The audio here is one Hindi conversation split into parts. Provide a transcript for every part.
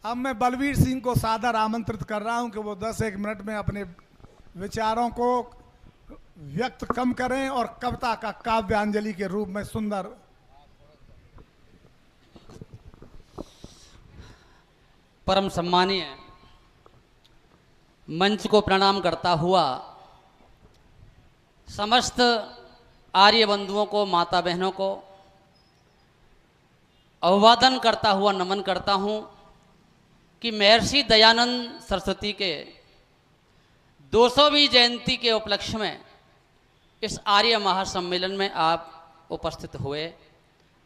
अब मैं बलवीर सिंह को सादर आमंत्रित कर रहा हूं कि वो 10-1 मिनट में अपने विचारों को व्यक्त कम करें और कविता का काव्यांजलि के रूप में सुंदर। परम सम्मानीय मंच को प्रणाम करता हुआ समस्त आर्य बंधुओं को, माता बहनों को अभिवादन करता हुआ नमन करता हूं कि महर्षि दयानंद सरस्वती के 200वीं जयंती के उपलक्ष्य में इस आर्य महासम्मेलन में आप उपस्थित हुए।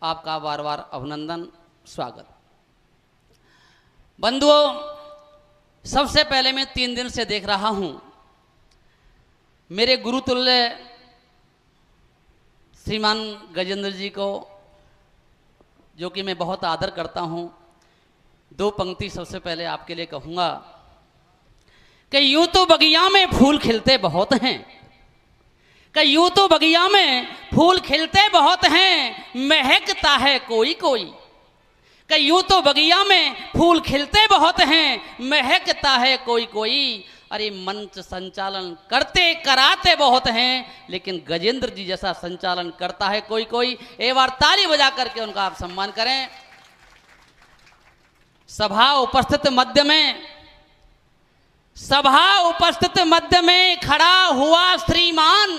आपका बार बार अभिनंदन, स्वागत। बंधुओं, सबसे पहले मैं 3 दिन से देख रहा हूं मेरे गुरुतुल्य श्रीमान गजेंद्र जी को, जो कि मैं बहुत आदर करता हूं। 2 पंक्ति सबसे पहले आपके लिए कहूंगा कि यूं तो बगिया में फूल खिलते बहुत हैं, कि यूं तो बगिया में फूल खिलते बहुत हैं, महकता है कोई कोई। कि यूं तो बगिया में फूल खिलते बहुत हैं, महकता है कोई कोई। अरे मंच संचालन करते कराते बहुत हैं, लेकिन गजेंद्र जी जैसा संचालन करता है कोई कोई। एक बार ताली बजा करके उनका आप सम्मान करें। सभा उपस्थित मध्य में खड़ा हुआ श्रीमान,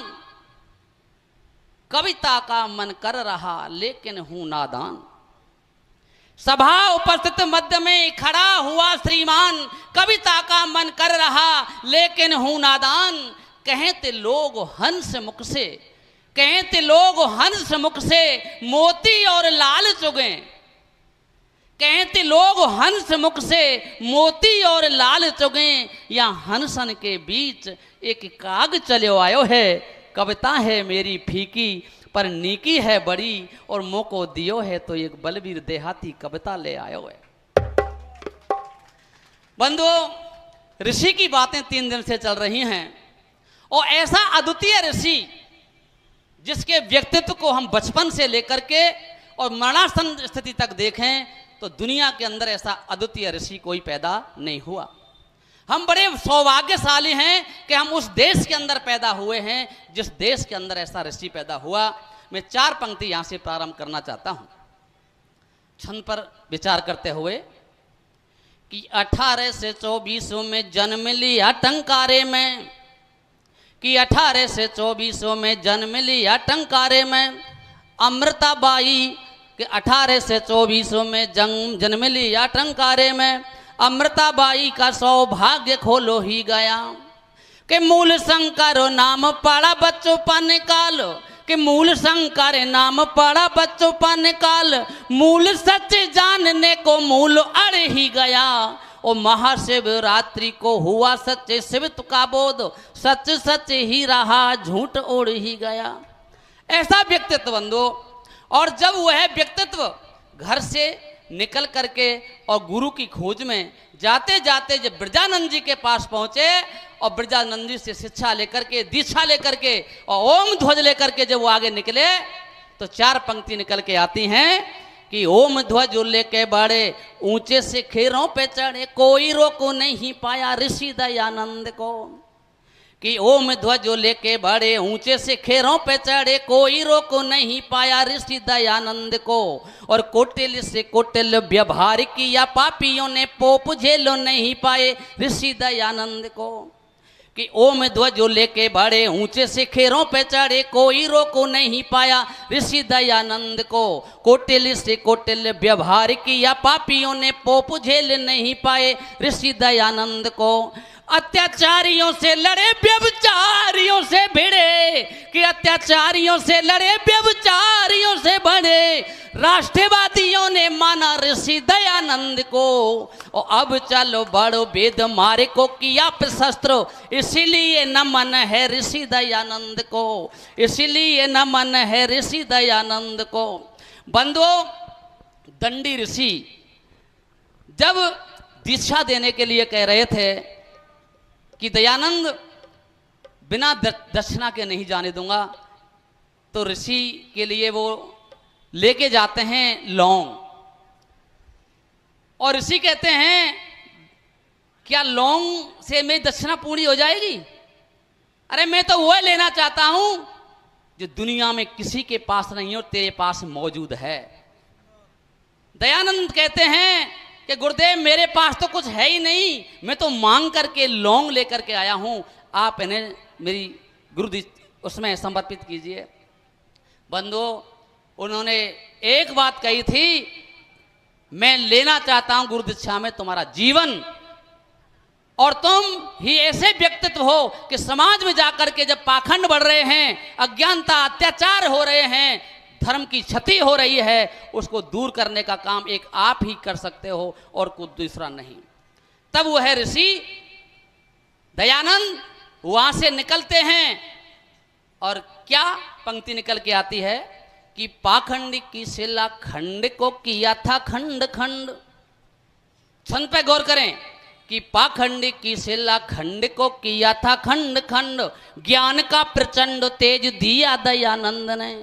कविता का मन कर रहा लेकिन हूं नादान। सभा उपस्थित मध्य में खड़ा हुआ श्रीमान, कविता का मन कर रहा लेकिन हूं नादान। कहते लोग हंस मुख से, कहते लोग हंस मुख से मोती और लाल चुगे। कहते लोग हंस मुख से मोती और लाल चुगे, या हंसन के बीच एक काग चलो आयो है। कविता है मेरी फीकी पर नीकी है बड़ी, और मोको दियो है तो एक बलवीर देहाती कविता ले आयो है। बंधुओं, ऋषि की बातें 3 दिन से चल रही हैं, और ऐसा अद्वितीय ऋषि जिसके व्यक्तित्व को हम बचपन से लेकर के और मरणासन स्थिति तक देखें तो दुनिया के अंदर ऐसा अद्वितीय ऋषि कोई पैदा नहीं हुआ। हम बड़े सौभाग्यशाली हैं कि हम उस देश के अंदर पैदा हुए हैं जिस देश के अंदर ऐसा ऋषि पैदा हुआ। मैं 4 पंक्ति यहां से प्रारंभ करना चाहता हूं, छंद पर विचार करते हुए कि 18 से 24 में जन्म लिया टंकारे में, कि 18 से 24 में जन्म लिया टंकारे में। अमृताबाई के 18 से 24 में जन्म लिया टंकारे में। अमृताबाई का सौभाग्य खोलो ही गया, कि मूल शंकर नाम पड़ा बच्चों पर निकालो, कि मूल शंकर नाम पड़ा बच्चों पर निकाल। मूल सच जानने को मूल अड़ ही गया, और महाशिवरात्रि को हुआ सच्चे शिवत्व का बोध। सच सच ही रहा, झूठ उड़ ही गया। ऐसा व्यक्तित्व बंधु, और जब वह व्यक्तित्व घर से निकल करके और गुरु की खोज में जाते जाते जब ब्रजानंद जी के पास पहुंचे, और ब्रजानंद जी से शिक्षा लेकर के, दीक्षा लेकर के और ओम ध्वज लेकर के जब वो आगे निकले तो 4 पंक्ति निकल के आती हैं कि ओम ध्वज लेके बड़े ऊंचे से खेरों पे चढ़े, कोई रोको नहीं पाया ऋषि दयानंद को। कि ओम ध्वज लेके बड़े ऊंचे से खेरों पे चढ़े, कोई रोको नहीं पाया ऋषि दयानंद को। और कोटिल से कोटिल व्यवहार किया, पापियों ने पोप झेलो नहीं पाए ऋषि दयानंद को। कि ओम ध्वज लेके बड़े ऊंचे से खेरों पे चढ़े, कोई रोको नहीं पाया ऋषि दयानंद को। कोटिल से कोटिल व्यवहार किया, पापियों ने पोप झेल नहीं पाए ऋषि दयानंद को। अत्याचारियों से लड़े, व्यभिचारियों से भिड़े, कि अत्याचारियों से लड़े, व्यभिचारियों से भिड़े। राष्ट्रवादियों ने माना ऋषि दयानंद को, और अब चलो बड़ो वेद मारे को किया शस्त्र, इसीलिए नमन है ऋषि दयानंद को, इसीलिए नमन है ऋषि दयानंद को। बंधुओं, दंडी ऋषि जब दीक्षा देने के लिए कह रहे थे कि दयानंद बिना दक्षिणा के नहीं जाने दूंगा, तो ऋषि के लिए वो लेके जाते हैं लौंग। और ऋषि कहते हैं क्या लौंग से मेरी दक्षिणा पूरी हो जाएगी? अरे मैं तो वह लेना चाहता हूं जो दुनिया में किसी के पास नहीं है और तेरे पास मौजूद है। दयानंद कहते हैं कि गुरुदेव मेरे पास तो कुछ है ही नहीं, मैं तो मांग करके लौंग लेकर के आया हूं, आप इन्हें मेरी गुरु उसमें समर्पित कीजिए। बंधु, उन्होंने एक बात कही थी, मैं लेना चाहता हूं गुरु दीक्षा में तुम्हारा जीवन, और तुम ही ऐसे व्यक्तित्व हो कि समाज में जाकर के जब पाखंड बढ़ रहे हैं, अज्ञानता अत्याचार हो रहे हैं, धर्म की क्षति हो रही है, उसको दूर करने का काम एक आप ही कर सकते हो और कोई दूसरा नहीं। तब वह ऋषि दयानंद वहां से निकलते हैं और क्या पंक्ति निकल के आती है कि पाखंड की शिला खंड को किया था खंड खंड। छंद पे गौर करें कि पाखंड की शिला खंड को किया था खंड खंड, ज्ञान का प्रचंड तेज दिया दयानंद ने।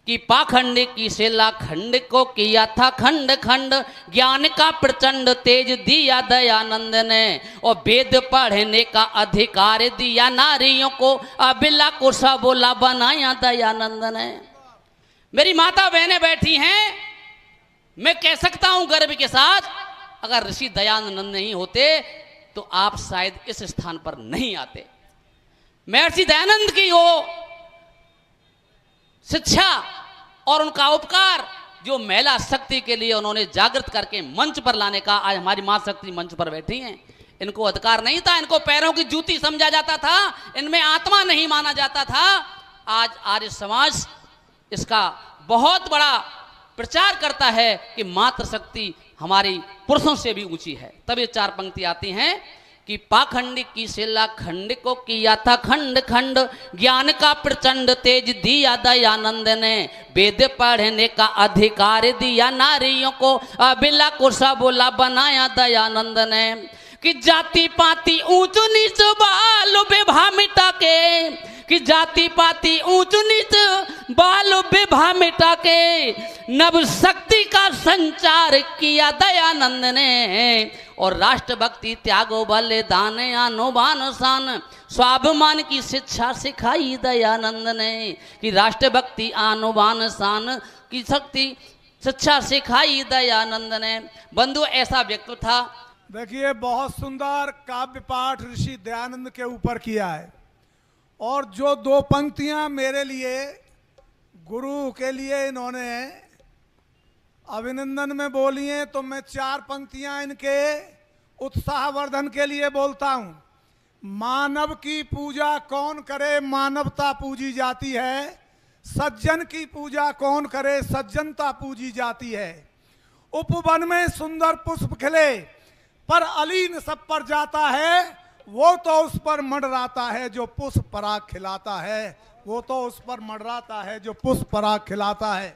कि पाखंड की शिला खंड को किया था खंड खंड, ज्ञान का प्रचंड तेज दिया दयानंद ने। और वेद पढ़ने का अधिकार दिया नारियों को, अबिला को सबोला बनाया दयानंद ने। मेरी माता बहनें बैठी हैं, मैं कह सकता हूं गर्व के साथ, अगर ऋषि दयानंद नहीं होते तो आप शायद इस स्थान पर नहीं आते। महर्षि दयानंद की वो शिक्षा और उनका उपकार जो महिला शक्ति के लिए उन्होंने जागृत करके मंच पर लाने का, आज हमारी मां शक्ति मंच पर बैठी हैं। इनको अधिकार नहीं था, इनको पैरों की जूती समझा जाता था, इनमें आत्मा नहीं माना जाता था। आज आर्य समाज इसका बहुत बड़ा प्रचार करता है कि मातृशक्ति हमारी पुरुषों से भी ऊंची है। तब ये चार पंक्ति आती हैं कि पाखंड की शिला खंड को किया था खंड खंड, ज्ञान का प्रचंड तेज दिया दयानंद ने। वेद पढ़ने का अधिकार दिया नारियों को, अबिला को सबोला बनाया दयानंद ने। कि जाति पाति ऊंच नीच बाल विभा मिटा के, कि जाति पाति ऊंच नीच बाल विभा मिटा के, नव शक्ति का संचार किया दयानंद ने। और राष्ट्रभक्ति त्यागो बलिदान अनुबान शान, स्वाभिमान की शिक्षा सिखाई दयानंद ने। कि राष्ट्रभक्ति अनुबान शान की शक्ति शिक्षा सिखाई दयानंद ने। बंधु, ऐसा व्यक्ति था। देखिए, बहुत सुंदर काव्य पाठ ऋषि दयानंद के ऊपर किया है, और जो दो पंक्तियां मेरे लिए गुरु के लिए इन्होंने अभिनंदन में बोली हैं, तो मैं चार पंक्तियां इनके उत्साहवर्धन के लिए बोलता हूं। मानव की पूजा कौन करे, मानवता पूजी जाती है। सज्जन की पूजा कौन करे, सज्जनता पूजी जाती है। उपवन में सुंदर पुष्प खिले, पर अलीन सब पर जाता है, वो तो उस पर मंडराता है जो पुष्प पराग खिलाता है। वो तो उस पर मंडराता है जो पुष्प पराग खिलाता है।